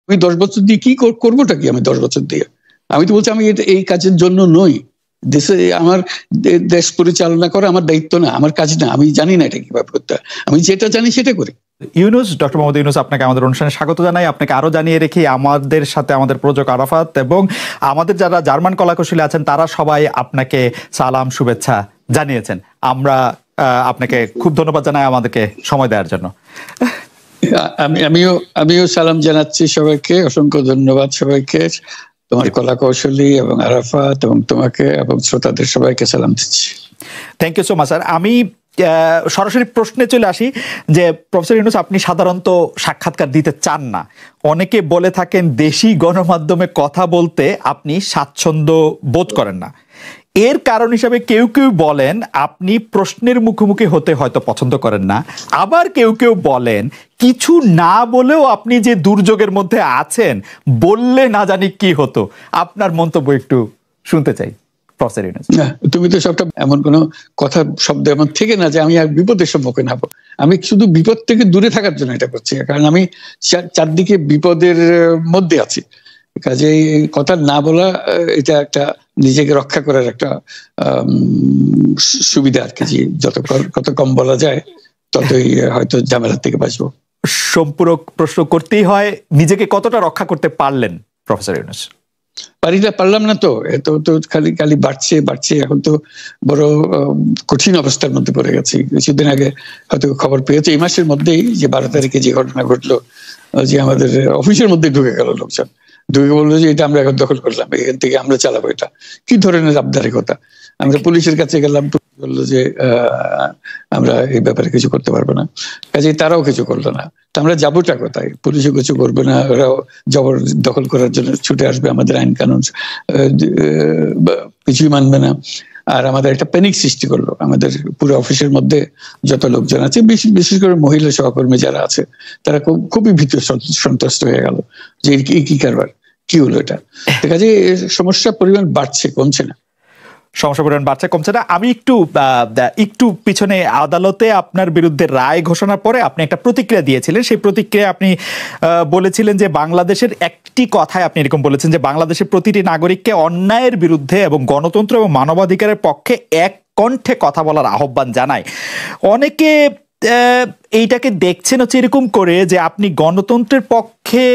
আমি 10 বছর দিয়ে কি করবোটা কি? আমি 10 বছর দিয়ে, আমি তো বলছি আমি এই কাজের জন্য নই। দেশে আমার দেশ পরিচালনা করা আমার দায়িত্ব না, আমার কাজ না, আমি জানি না এটা কিভাবে করতে হয়, আমি যেটা জানি সেটা করি। ইউনূস, ডক্টর মোহাম্মদ ইউনূস, আপনাকে আমাদের অনুষ্ঠানে স্বাগত জানাই। আপনাকে আরো জানিয়ে রেখি, আমাদের সাথে আমাদের প্রযোজক আরাফাত এবং আমাদের যারা জার্মান কলাকুশলী আছেন তারা সবাই আপনাকে সালাম শুভেচ্ছা জানিয়েছেন। আমরা আপনাকে খুব ধন্যবাদ জানাই আমাদেরকে সময় দেওয়ার জন্য। আমিও সালাম জানাচ্ছি সবাইকে, অসংখ্য ধন্যবাদ সবাইকে, তোমার কলাকৌশলী এবং আরাফাত এবং তোমাকে এবং শ্রোতাদের সবাইকে সালাম দিচ্ছি। Thank you so much sir. আমি সরাসরি প্রশ্নে চলে আসি যে প্রফেসর ইউনূস, আপনি সাধারণত সাক্ষাৎকার দিতে চান না, অনেকে বলে থাকেন দেশি গণমাধ্যমে কথা বলতে আপনি স্বাচ্ছন্দ্য বোধ করেন না। এর কারণ হিসাবে কেউ কেউ বলেন আপনি প্রশ্নের মুখোমুখি হতে হয়তো পছন্দ করেন না, আবার কেউ কেউ বলেন কিছু না বলেও আপনি যে দুর্যোগের মধ্যে আছেন, বললে না জানি কি হতো। আপনার মন্তব্য একটু শুনতে চাই প্রফেসর ইউনূস। না, তুমি তো সবটা এমন কোনো কথা শব্দ এমন থেকে না যে আমি আর বিপদের সম্মুখীন হবো। আমি শুধু বিপদ থেকে দূরে থাকার জন্য এটা করছি, কারণ আমি চারদিকে বিপদের মধ্যে আছি। কাজে কথা না বলা এটা একটা নিজেকে রক্ষা করার একটা সুবিধা আর কি, কত কম বলা যায় ততই হয়তো ঝামেলার থেকে বাঁচবো। সম্পূরক প্রশ্ন করতেই হয়, নিজেকে কতটা রক্ষা করতে পারলেন প্রফেসর ইউনূস? পারলাম না তো, এত তো খালি বাড়ছে। এখন তো বড় কঠিন অবস্থার মধ্যে পড়ে গেছি। কিছুদিন আগে হয়তো খবর পেয়েছে এই মাসের মধ্যেই যে 12 তারিখে যে ঘটনা ঘটলো, যে আমাদের অফিসের মধ্যে ঢুকে গেল লোকজন, ঢুকে বললো যে এটা আমরা এখন দখল করলাম, এখান থেকে আমরা চালাবো। এটা কি ধরনের আবদারিকতা! আমরা পুলিশের কাছে গেলাম, বললো যে আমরা এই ব্যাপারে কিছু করতে পারবো না। কাজেই তারাও কিছু করলো না। তো আমরা যাবোটা কোথায়? পুলিশও কিছু করবে না, ওরাও জবর দখল করার জন্য ছুটে আসবে, আমাদের আইন কানুন কিছুই মানবে না। আর আমাদের একটা প্যানিক সৃষ্টি করলো আমাদের পুরো অফিসের মধ্যে। যত লোকজন আছে, বিশেষ করে মহিলা সহকর্মী যারা আছে, তারা খুবই ভীত সন্ত্রস্ত হয়ে গেল যে কি কারবার, কি হলো এটা। কাজে সমস্যার পরিমাণ বাড়ছে, কমছে না। সমস্যা পরিমাণ বাড়ছে, কমছে না। আমি একটু পিছনে আদালতে আপনার বিরুদ্ধে রায় ঘোষণার পরে আপনি একটা প্রতিক্রিয়া দিয়েছিলেন। সেই প্রতিক্রিয়া আপনি বলেছিলেন যে বাংলাদেশের একটি কথায় আপনি এরকম বলেছেন যে বাংলাদেশের প্রতিটি নাগরিককে অন্যায়ের বিরুদ্ধে এবং গণতন্ত্র এবং মানবাধিকারের পক্ষে এক কণ্ঠে কথা বলার আহ্বান জানায়। অনেকে এইটাকে দেখছেন হচ্ছে এরকম করে যে আপনি গণতন্ত্রের পক্ষে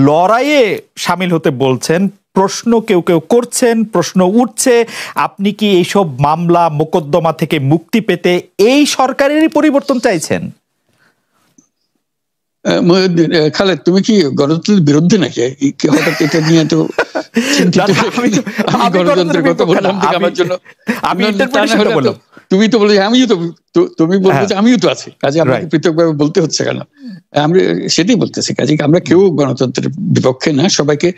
লড়াইয়ে সামিল হতে বলছেন। প্রশ্ন কেউ কেউ করছেন, প্রশ্ন উঠছে, আপনি কি এইসব মামলা মোকদ্দমা থেকে মুক্তি পেতে এই সরকারেরই পরিবর্তন চাইছেন? খালেদ, তুমি কি গণতন্ত্রের বিরুদ্ধে নাকি? হঠাৎ এটা নিয়ে তো গণতন্ত্রের কথা বললাম আমার জন্য। তুমি তো বলে তুমি বলবে যে আমিও তো আছি, কাজে আমাকে পৃথকভাবে বলতে হচ্ছে কেন? আমরা সেটাই বলতেছি। কাজে আমরা কেউ গণতন্ত্রের বিপক্ষে না, সবাইকে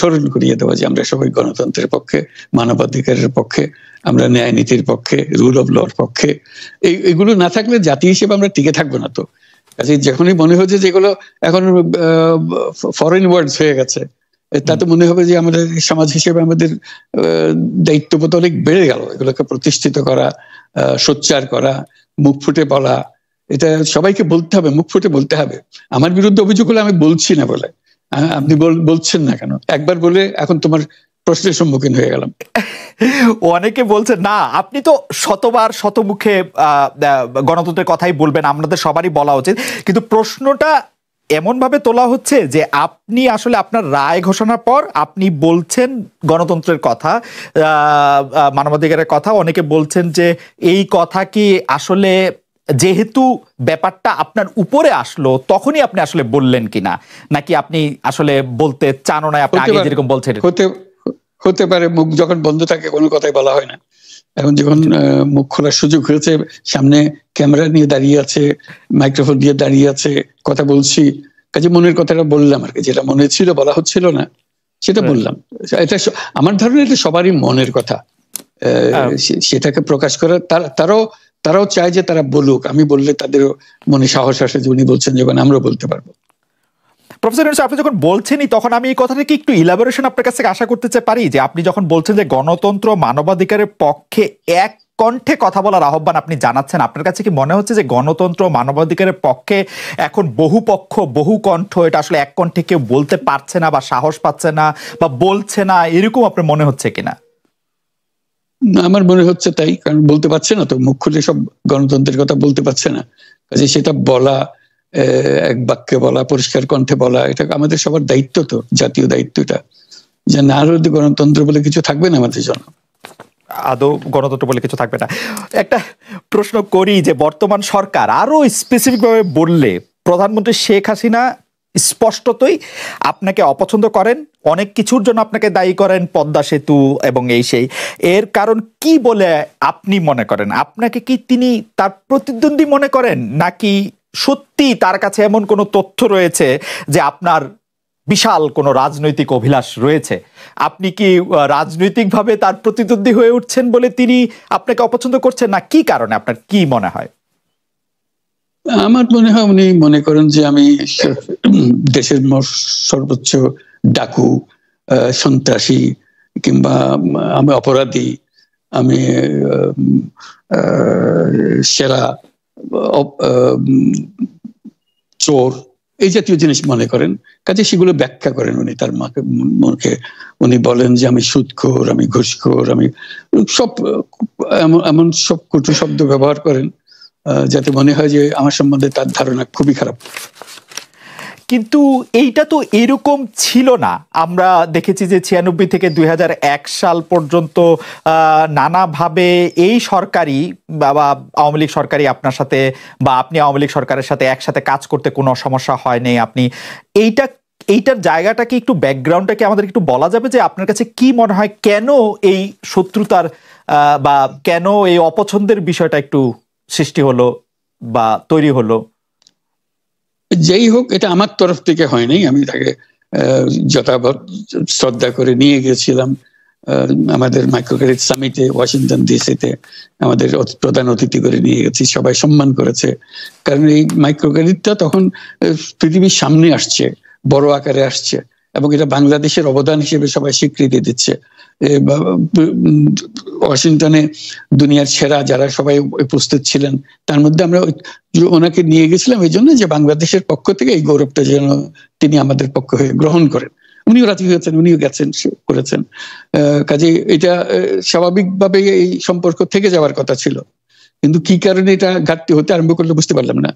স্মরণ করিয়ে দেওয়া যে আমরা সবাই গণতন্ত্রের পক্ষে, মানবাধিকারের পক্ষে, আমরা ন্যায় নীতির পক্ষে, রুল অফ লর পক্ষে। এইগুলো না থাকলে জাতি হিসেবে আমরা টিকে থাকবো না তো। কাজে যখনই মনে হচ্ছে যেগুলো এখন ফরেন ওয়ার্ডস হয়ে গেছে, তাতে মনে হবে যে আমাদের সমাজ হিসেবে আমাদের দায়িত্ববোধ অনেক বেড়ে গেল। এগুলোকে প্রতিষ্ঠিত করা, সোচ্চার করা, মুখ ফুটে বলা, এটা সবাইকে বলতে হবে, মুখ ফুটে বলতে হবে। আমার বিরুদ্ধে অভিযোগ হলে আমি বলছি না বলে, আপনি বলছেন না কেন? একবার বলে এখন তোমার প্রশ্নের সম্মুখীন হয়ে গেলাম। অনেকে বলছেন না, আপনি তো শতবার শতমুখে গণতন্ত্রের কথাই বলবেন, আমাদের সবারই বলা উচিত। কিন্তু প্রশ্নটা এমন ভাবে তোলা হচ্ছে যে আপনি আসলে আপনার রায় ঘোষণার পর আপনি বলছেন গণতন্ত্রের কথা, মানবাধিকারের কথা। অনেকে বলছেন যে এই কথা কি আসলে যেহেতু ব্যাপারটা আপনার উপরে আসলো তখনই আপনি আসলে বললেন কিনা, নাকি আপনি আসলে বলতে চানও না, আপনি আগে যেরকম বলছেন? হতে পারে, মুখ যখন বন্ধ থাকে কোনো কথাই বলা হয় না। এখন যখন মুখ খোলার সুযোগ হয়েছে, সামনে ক্যামেরা নিয়ে দাঁড়িয়ে আছে, মাইক্রোফোন দিয়ে দাঁড়িয়ে আছে, কথা বলছি, কাজে মনের কথাটা বললাম আর কি। যেটা মনে ছিল বলা হচ্ছিল না সেটা বললাম। এটা আমার ধারণা এটা সবারই মনের কথা, সেটাকে প্রকাশ করা। তারাও চায় যে তারা বলুক, আমি বললে তাদেরও মনে সাহস আসে যে উনি বলছেন যখন আমরাও বলতে পারবো। প্রফেসর ইউনূস, আপনি যখন বলছেনই তখন আমি এই কথাটাকে একটু ইলাবোরেশন আপনার কাছ থেকে আশা করতে পারি যে আপনি যখন বলছেন যে গণতন্ত্র মানবাধিকারের পক্ষে এক কণ্ঠে কথা বলার আহ্বান আপনি জানাচ্ছেন, আপনার কাছে কি মনে হচ্ছে যে গণতন্ত্র মানবাধিকারের পক্ষে এখন বহু পক্ষ বহু কণ্ঠ, এটা আসলে এক কণ্ঠে কেউ বলতে পারছে না বা সাহস পাচ্ছে না বা বলছে না, এরকম আপনার মনে হচ্ছে কিনা? আমার মনে হচ্ছে তাই, কারণ বলতে পারছে না তো, মুখ খুলে সব গণতন্ত্রের কথা বলতে পারছে না, কাজে সেটা বলা, এক বাক্যে বলা, পরিষ্কার কণ্ঠে বলা, এটা আমাদের সবার দায়িত্ব, তো জাতীয় দায়িত্ব এটা, যে না হলে গণতন্ত্র বলে কিছু থাকবে না আমাদের জন্য, আদৌ গণতন্ত্র বলে কিছু থাকবে না। একটা প্রশ্ন করি যে বর্তমান সরকার আরো স্পেসিফিক ভাবে বললে, প্রধানমন্ত্রী শেখ হাসিনা স্পষ্টতই আপনাকে অপছন্দ করেন, অনেক কিছুর জন্য আপনাকে দায়ী করেন, পদ্মা সেতু এবং এই সেই, এর কারণ কি বলে আপনি মনে করেন? আপনাকে কি তিনি তার প্রতিদ্বন্দ্বী মনে করেন, নাকি সত্যি তার কাছে এমন কোনো তথ্য রয়েছে যে আপনার বিশাল কোনো রাজনৈতিক অভিলাষ রয়েছে, আপনি কি রাজনৈতিকভাবে তার প্রতিদ্বন্দ্বী হয়ে উঠছেন বলে তিনি আপনাকে অপছন্দ করছেন, না কি কারণে, আপনার কি মনে হয়? আমার মনে হয় উনি মনে করেন যে আমি দেশের সর্বোচ্চ ডাকু, সন্ত্রাসী, কিংবা আমি অপরাধী, আমি সেরা চোর, এই জাতীয় জিনিস মনে করেন, কাজে সেগুলো ব্যাখ্যা করেন উনি তার মুখে। উনি বলেন যে আমি সুদখোর, আমি ঘুষখোর, আমি সব এমন সব কটু শব্দ ব্যবহার করেন যাতে মনে হয় যে আমার সম্বন্ধে তার ধারণা খুবই খারাপ। কিন্তু এইটা তো এরকম ছিল না। আমরা দেখেছি যে 96 থেকে 2001 সাল পর্যন্ত নানাভাবে এই সরকারি বা আওয়ামী লীগ সরকারি আপনার সাথে, বা আপনি আওয়ামী লীগ সরকারের সাথে একসাথে কাজ করতে কোনো সমস্যা হয়নি। আপনি এইটার জায়গাটা কি একটু, ব্যাকগ্রাউন্ডটাকে আমাদের একটু বলা যাবে যে আপনার কাছে কি মনে হয় কেন এই শত্রুতার বা কেন এই অপছন্দের বিষয়টা একটু সৃষ্টি হলো বা তৈরি হলো? যেই হোক, এটা আমার তরফ থেকে হয়নি, আমি তাকে যথাযথ শ্রদ্ধা করে নিয়ে গেছিলাম আমাদের মাইক্রোক্রেডিট সামিটে ওয়াশিংটন ডিসিতে, আমাদের প্রধান অতিথি করে নিয়ে গেছি, সবাই সম্মান করেছে, কারণ এই মাইক্রোক্রেডিটটা তখন পৃথিবীর সামনে আসছে, বড় আকারে আসছে, এবং এটা বাংলাদেশের অবদান হিসেবে সবাই স্বীকৃতি দিচ্ছে। ওয়াশিংটনে দুনিয়ার সেরা যারা সবাই উপস্থিত ছিলেন, তার মধ্যে আমরা ওনাকে নিয়ে গেছিলাম এই জন্য যে বাংলাদেশের পক্ষ থেকে এই গৌরবটা যেন তিনি আমাদের পক্ষ হয়ে গ্রহণ করেন। উনিও রাজি হয়েছেন, উনিও গেছেন, করেছেন। কাজে এটা স্বাভাবিকভাবে এই সম্পর্ক থেকে যাওয়ার কথা ছিল, কিন্তু কি কারণে এটা ঘাটতি হতে আরম্ভ করলো বুঝতে পারলাম না।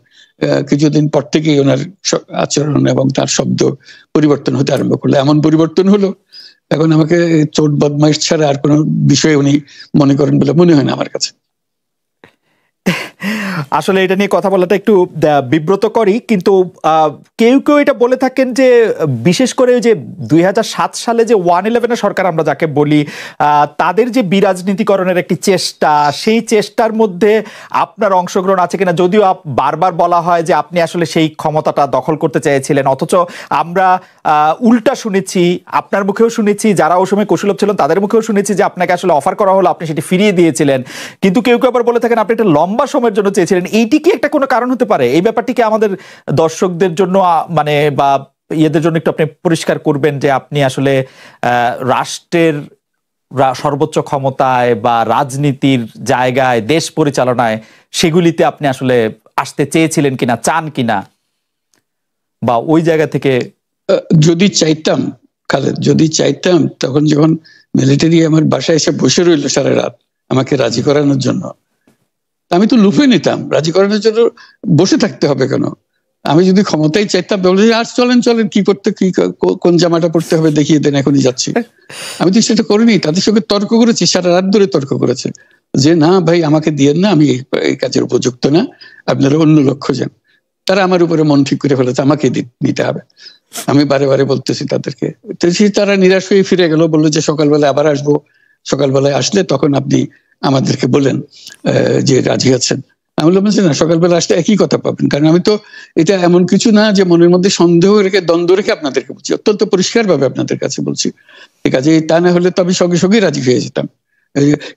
কিছুদিন পর থেকেই ওনার আচরণ এবং তার শব্দ পরিবর্তন হতে আরম্ভ করলো, এমন পরিবর্তন হলো এখন আমাকে চোট বদমাইশ ছাড়া আর কোনো বিষয়ে উনি মনে করেন বলে মনে হয় না আমার কাছে। আসলে এটা নিয়ে কথা বলাটা একটু বিব্রতকরই, কিন্তু কেউ কেউ এটা বলে থাকেন যে বিশেষ করে যে 2007 সালে যে 111 সরকার আমরা যাকে বলি, তাদের যে বিরাজনীতিকরণের একটি চেষ্টা, সেই চেষ্টার মধ্যে আপনার অংশগ্রহণ আছে কিনা। যদিও বারবার বলা হয় যে আপনি আসলে সেই ক্ষমতাটা দখল করতে চেয়েছিলেন, অথচ আমরা উল্টা শুনেছি, আপনার মুখেও শুনেছি, যারা ওই সময় কৌশলভ ছিলেন তাদের মুখেও শুনেছি যে আপনাকে আসলে অফার করা হলো, আপনি সেটি ফিরিয়ে দিয়েছিলেন। কিন্তু কেউ কেউ আবার বলে থাকেন আপনি একটা লম্বা সময়ের জন্য চেয়েছিলেন। এইটি কি একটা কোনো কারণ হতে পারে? এই ব্যাপারটিকে আমাদের দর্শকদের জন্য মানে বা ইয়েদের জন্য একটু আপনি পরিষ্কার করবেন যে আপনি আসলে রাষ্ট্রের সর্বোচ্চ ক্ষমতায় বা রাজনীতির জায়গায়, দেশ পরিচালনায়, সেগুলিতে আপনি আসলে আসতে চেয়েছিলেন কিনা, চান কিনা, বা ওই জায়গা থেকে। যদি চাইতাম খালেদ, যদি চাইতাম, তখন যখন মিলিটারি আমার বাসায় এসে বসে রইল সারা রাত আমাকে রাজি করানোর জন্য, আমি তো লুফে নিতাম। রাজি করানোর জন্য বসে থাকতে হবে কেন? আমি যদি ক্ষমতাই চাইতাম, বলে আর চলেন চলেন, কি করতে, কি কোন জামাটা পড়তে হবে দেখিয়ে দেন, এখনই যাচ্ছি। আমি তো সেটা করিনি, তাদের সঙ্গে তর্ক করেছি, সারা রাত ধরে তর্ক করেছে যে না ভাই আমাকে দিয়েন না, আমি এই কাজের উপযুক্ত না, আপনারা অন্য লক্ষ্য যান। তারা আমার উপরে মন ঠিক করে ফেলেছে আমাকে নিতে হবে। আমি বারে বারে বলতেছি তাদেরকে, তারা নিরাশ হয়ে ফিরে গেল, বললো যে সকালবেলায় আবার আসবো, সকালবেলায় আসলে তখন আপনি আমাদেরকে বলেন যে রাজি আছেন। আমি বললাম যে না, সকালবেলা আসলে একই কথা পাবেন, কারণ আমি তো এটা এমন কিছু না যে মনের মধ্যে সন্দেহ রেখে, দ্বন্দ্ব রেখে আপনাদেরকে বলছি, অত্যন্ত পরিষ্কার ভাবে আপনাদের কাছে বলছি। ঠিক আছে, তা না হলে তো আমি সঙ্গে সঙ্গে রাজি হয়ে যেতাম।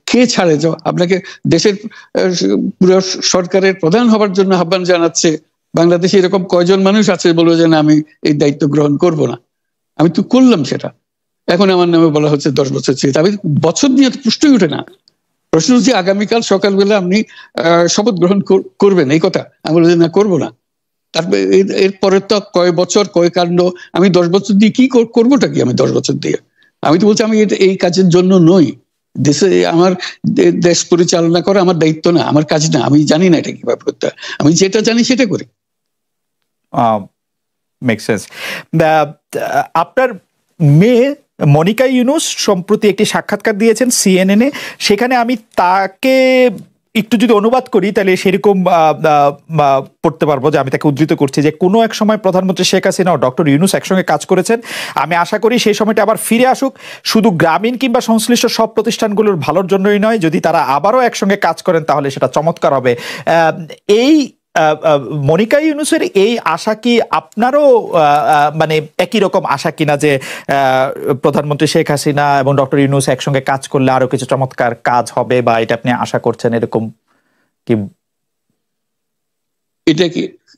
কে ছাড়ে যাও আপনাকে, দেশের পুরো সরকারের প্রধান হবার জন্য আহ্বান জানাচ্ছে, বাংলাদেশে এরকম কয়জন মানুষ আছে বলবো যে না আমি এই দায়িত্ব গ্রহণ করব না? আমি তো করলাম সেটা, এখন আমার নামে বলা হচ্ছে 10 বছর চেয়ে। আমি বছর নিয়ে প্রশ্নই ওঠে না, প্রশ্ন হচ্ছে আগামীকাল সকালবেলা আপনি শপথ গ্রহণ করবেন এই কথা, আমি বলি না করবো না। তারপরে এরপরে তো কয় বছর কয় কাণ্ড, আমি 10 বছর দিয়ে কি করবোটা কি? আমি 10 বছর দিয়ে আমি তো বলছি আমি এই কাজের জন্য নই। দেশে আমার দেশ পরিচালনা করা আমার দায়িত্ব না, আমার কাজ না, আমি জানি না এটা কিভাবে করতে হয়, আমি যেটা জানি সেটা করি। Make sense. আপনার মেয়ে মনিকা ইউনুস সম্প্রতি একটি সাক্ষাৎকার দিয়েছেন CNN-এ, সেখানে আমি তাকে একটু যদি অনুবাদ করি তাহলে সেরকম পড়তে পারবো যে আমি তাকে উদ্ধৃত করছি যে কোনো এক সময় প্রধানমন্ত্রী শেখ হাসিনা ও ডক্টর ইউনুস একসঙ্গে কাজ করেছেন, আমি আশা করি সেই সময়টা আবার ফিরে আসুক, শুধু গ্রামীণ কিংবা সংশ্লিষ্ট সব প্রতিষ্ঠানগুলোর ভালোর জন্যই নয়, যদি তারা আবারও একসঙ্গে কাজ করেন তাহলে সেটা চমৎকার হবে। এই মনিকা ইউনুসের এই আশা কি আপনারও মানে একই রকম আশা কিনা যে প্রধানমন্ত্রী শেখ হাসিনা এবং ডক্টর ইউনুস একসঙ্গে কাজ করলে আরো কিছু চমৎকার কাজ হবে, বা এটা আপনি আশা করছেন এরকম কি?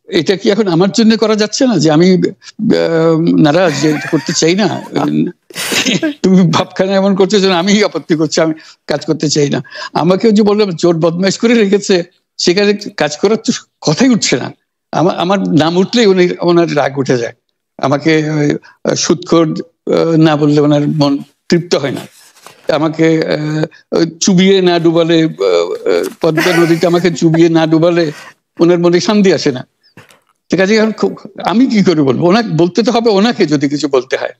এটা কি এখন আমার জন্য করা যাচ্ছে না যে আমি নারাজ যে করতে চাই না? তুমি ভাবখানা এমন করছো যে আমি আপত্তি করছি, আমি কাজ করতে চাই না। আমাকে যে বললাম চোর বদমাইশ করে রেখেছে, সেখানে কাজ করার তো কথাই উঠছে না। আমার নাম উঠলেই ওনার রাগ উঠে যায়। আমাকে সুদখোর না বললে ওনার মন তৃপ্ত হয় না। আমাকে চুবিয়ে না ডুবালে, পদ্মা নদীতে আমাকে চুবিয়ে না ডুবালে ওনার মনে শান্তি আসে না। ঠিক আছে, আমি কি করে বলবো? ওনাকে বলতে তো হবে, ওনাকে যদি কিছু বলতে হয়।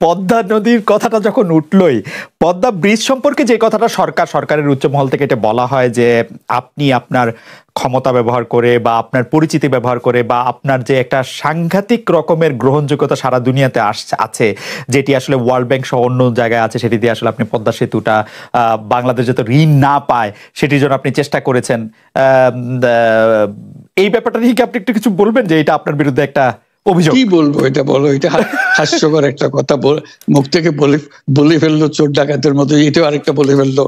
পদ্মা নদীর কথাটা যখন উঠলই, পদ্মা ব্রিজ সম্পর্কে যে কথাটা সরকারের উচ্চ মহল থেকে এটা বলা হয় যে আপনি আপনার ক্ষমতা ব্যবহার করে বা আপনার পরিচিতি ব্যবহার করে বা আপনার যে একটা সাংঘাতিক রকমের গ্রহণযোগ্যতা সারা দুনিয়াতে আছে, যেটি আসলে ওয়ার্ল্ড ব্যাংক সহ অন্য জায়গায় আছে, সেটি দিয়ে আসলে আপনি পদ্মা সেতুটা বাংলাদেশ যাতে ঋণ না পায় সেটির জন্য আপনি চেষ্টা করেছেন। এই ব্যাপারটা নিয়ে কি আপনি একটু কিছু বলবেন যে এটা আপনার বিরুদ্ধে একটা অভিযোগ? কি বলবো, এটা বলো, এটা হাস্যকর একটা কথা মুখ থেকে বলে ফেললো চোর ডাকাতের মতো, এটাও আরেকটা বলে ফেললো,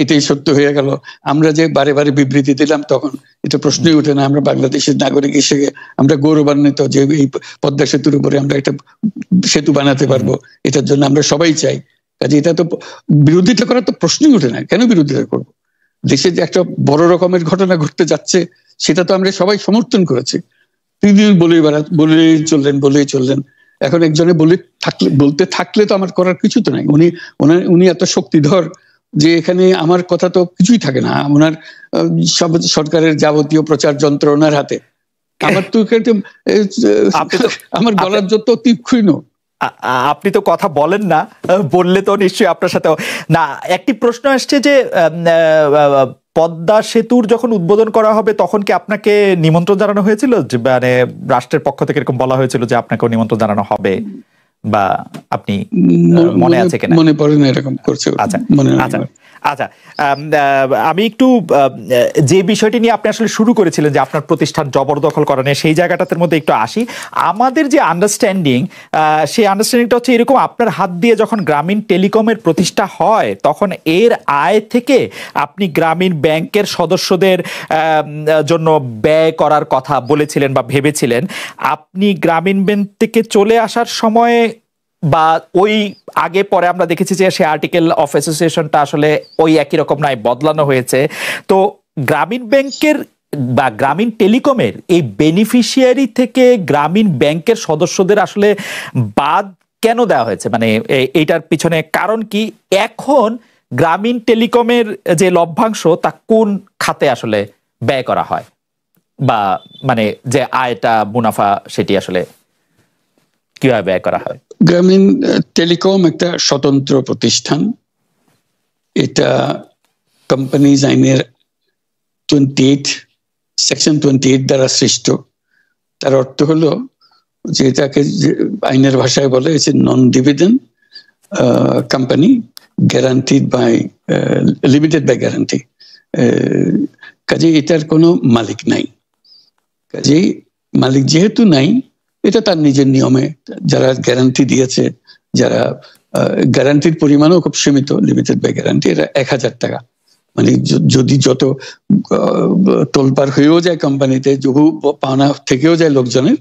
এটাই সত্য হয়ে গেল। আমরা যে বারে বারে বিবৃতি দিলাম তখন এটা প্রশ্নই ওঠে না। আমরা বাংলাদেশের নাগরিক হিসেবে আমরা গৌরবান্বিত যে এই পদ্মা সেতুর উপরে আমরা একটা সেতু বানাতে পারবো, এটার জন্য আমরা সবাই চাই। কাজে এটা তো বিরোধিতা করার তো প্রশ্নই ওঠে না। কেন বিরোধিতা করবো? দেশে যে একটা বড় রকমের ঘটনা ঘটতে যাচ্ছে সেটা তো আমরা সবাই সমর্থন করেছি। বলেই চললেন। এখন একজনে বলতে থাকলে তো আমার করার কিছু তো নাই। উনি এত শক্তিধর যে এখানে আমার কথা তো কিছুই থাকে না। ওনার সরকারের যাবতীয় প্রচার যন্ত্র ওনার হাতে। আমার তো আমার গলার যত তীক্ষ্ণ। আপনি তো কথা বলেন না, বললে তো নিশ্চয়ই আপনার সাথে না। একটি প্রশ্ন আসছে যে পদ্মা সেতুর যখন উদ্বোধন করা হবে তখন কি আপনাকে নিমন্ত্রণ জানানো হয়েছিল? মানে রাষ্ট্রের পক্ষ থেকে এরকম বলা হয়েছিল যে আপনাকেও নিমন্ত্রণ জানানো হবে, বা আপনি মনে আছে কিনা? মনে পড়ে না এরকম করছে। আচ্ছা আচ্ছা আচ্ছা, আমি একটু যে বিষয়টি নিয়ে আপনি আসলে শুরু করেছিলেন যে আপনার প্রতিষ্ঠান জবরদখল করা নিয়ে, সেই জায়গাটার মধ্যে একটু আসি। আমাদের যে আন্ডারস্ট্যান্ডিং, সেই আন্ডারস্ট্যান্ডিংটা হচ্ছে এরকম, আপনার হাত দিয়ে যখন গ্রামীণ টেলিকমের প্রতিষ্ঠা হয় তখন এর আয় থেকে আপনি গ্রামীণ ব্যাংকের সদস্যদের জন্য ব্যয় করার কথা বলেছিলেন বা ভেবেছিলেন। আপনি গ্রামীণ ব্যাংক থেকে চলে আসার সময় বা ওই আগে পরে আমরা দেখেছি যে সে আর্টিকেল অফ অ্যাসোসিয়েশনটা আসলে ওই একই রকম নাই, বদলানো হয়েছে। তো গ্রামীণ ব্যাংকের বা গ্রামীণ টেলিকমের এই বেনিফিশিয়ারি থেকে গ্রামীণ ব্যাংকের সদস্যদের আসলে বাদ কেন দেওয়া হয়েছে? মানে এইটার পিছনে কারণ কি? এখন গ্রামীণ টেলিকমের যে লভ্যাংশ তা কোন খাতে আসলে ব্যয় করা হয়, বা মানে যে আয়টা মুনাফা সেটি আসলে কিভাবে ব্যয় করা হয়? গ্রামীণ টেলিকম একটা স্বতন্ত্র প্রতিষ্ঠান। এটা কোম্পানিজ আইনের 28 সেকশন 28 দ্বারা সৃষ্ট। তার অর্থ হলো যে এটাকে আইনের ভাষায় বলে non dividend company, guaranteed by limited by guarantee. কাজে এটার কোনো মালিক নাই। কাজেই মালিক যেহেতু নাই, এটা তার নিজের নিয়মে যারা গ্যারান্টি দিয়েছে, যারা গ্যারান্টির পরিমাণও খুব সীমিত, লিমিটেড বাই গ্যারান্টি, এটা 1000 টাকা। মানে যদি যত তোলপাড় হয়েও যায় কোম্পানিতে, বহু পাওনা থেকেও যায় লোকজনের,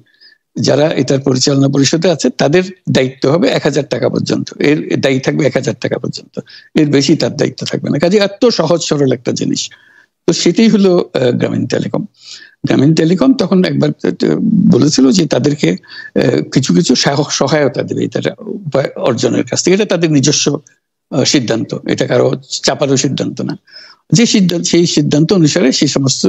যারা এটার পরিচালনা পরিষদে আছে তাদের দায়িত্ব হবে 1000 টাকা পর্যন্ত, এর দায়ী থাকবে 1000 টাকা পর্যন্ত, এর বেশি তার দায়িত্ব থাকবে না। কাজে এত সহজ সরল একটা জিনিস। তো সেটাই হলো গ্রামীণ টেলিকম। গ্রামীণ টেলিকম তখন একবার বলেছিল যে তাদেরকে কিছু কিছু সহায়তা দেবে এটার উপায় অর্জনের কাছ থেকে। এটা তাদের নিজস্ব সিদ্ধান্ত, এটা কারো চাপারও সিদ্ধান্ত না। সেই সিদ্ধান্ত অনুসারে সেই সমস্ত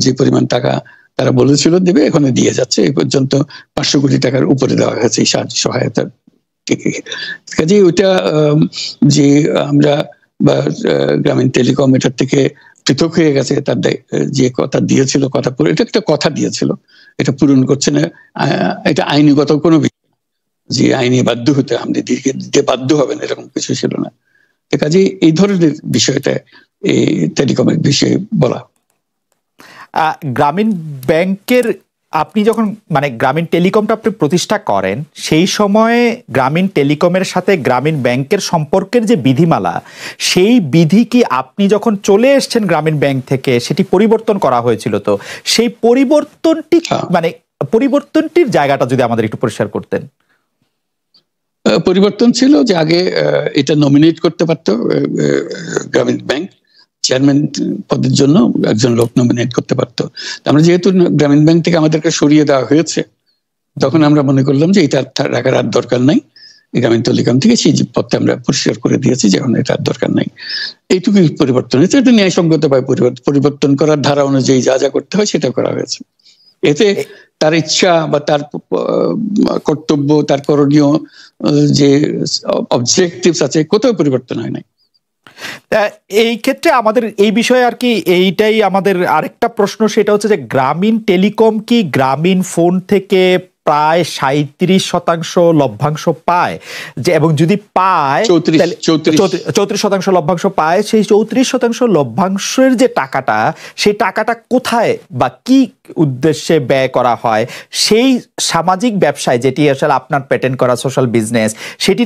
যে পরিমাণ টাকা তারা বলেছিল দেবে, এখানে দিয়ে যাচ্ছে। এই পর্যন্ত 500 কোটি টাকার উপরে দেওয়া হয়েছে এই সাহায্য সহায়তার থেকে। কাজে ওইটা যে আমরা বা গ্রামীণ টেলিকম এটার থেকে পৃথক হয়ে গেছে, তার যে কথা দিয়েছিল, কথা পুরো, এটা একটা কথা দিয়েছিল, এটা পূরণ করছে না, এটা আইনগত কোনো যে আইনি বাধ্য হতে আমাদের দিতে বাধ্য হবেন এরকম কিছু ছিল না। কাজে এই ধরনের বিষয়টা এই টেলিকমের বিষয়ে বলা। গ্রামীণ ব্যাংকের আপনি যখন মানে গ্রামীণ টেলিকমটা আপনি প্রতিষ্ঠা করেন, সেই সময়ে গ্রামীণ টেলিকমের সাথে গ্রামীণ ব্যাংকের সম্পর্কের যে বিধিমালা, সেই বিধি কি আপনি যখন চলে এসছেন গ্রামীণ ব্যাংক থেকে সেটি পরিবর্তন করা হয়েছিল? তো সেই পরিবর্তনটি মানে পরিবর্তনটির জায়গাটা যদি আমাদের একটু পরিষ্কার করতেন। পরিবর্তন ছিল যে আগে এটা নমিনেট করতে পারতো গ্রামীণ ব্যাংক, চেয়ারম্যান পদের জন্য একজন লোক নমিনেট করতে পারতো। আমরা যেহেতু গ্রামীণ ব্যাংক থেকে আমাদেরকে সরিয়ে দেওয়া হয়েছে, তখন আমরা মনে করলাম যে এটা রাখার আর দরকার নাই। গ্রামীণ টেলিকম থেকে সেই পদটা আমরা পরিষ্কার করে দিয়েছি যে এখন এটা আর দরকার নাই। এইটুকুই পরিবর্তন হয়েছে। এটা ন্যায়সঙ্গতভাবে পরিবর্তন করার ধারা অনুযায়ী যা যা করতে হয় সেটা করা হয়েছে। এতে তার ইচ্ছা বা তার কর্তব্য, তার করণীয় যে অবজেক্টিভস আছে, কোথাও পরিবর্তন হয় নাই। এই ক্ষেত্রে আমাদের এই বিষয়ে আর কি এইটাই আমাদের আরেকটা প্রশ্ন, সেটা হচ্ছে যে গ্রামীণ টেলিকম কি গ্রামীণ ফোন থেকে প্রায় 37% লভ্যাংশ পায়, যে এবং যদি পায় 34% লভ্যাংশ পায়, সেই 34% লভ্যাংশের যে টাকাটা, সেই টাকাটা কোথায় বা কি উদ্দেশ্যে ব্যয় করা হয়? সেই সামাজিক ব্যবসায় যেটি আসলে আপনার পেটেন্ট করা সোশ্যাল বিজনেস, সেটির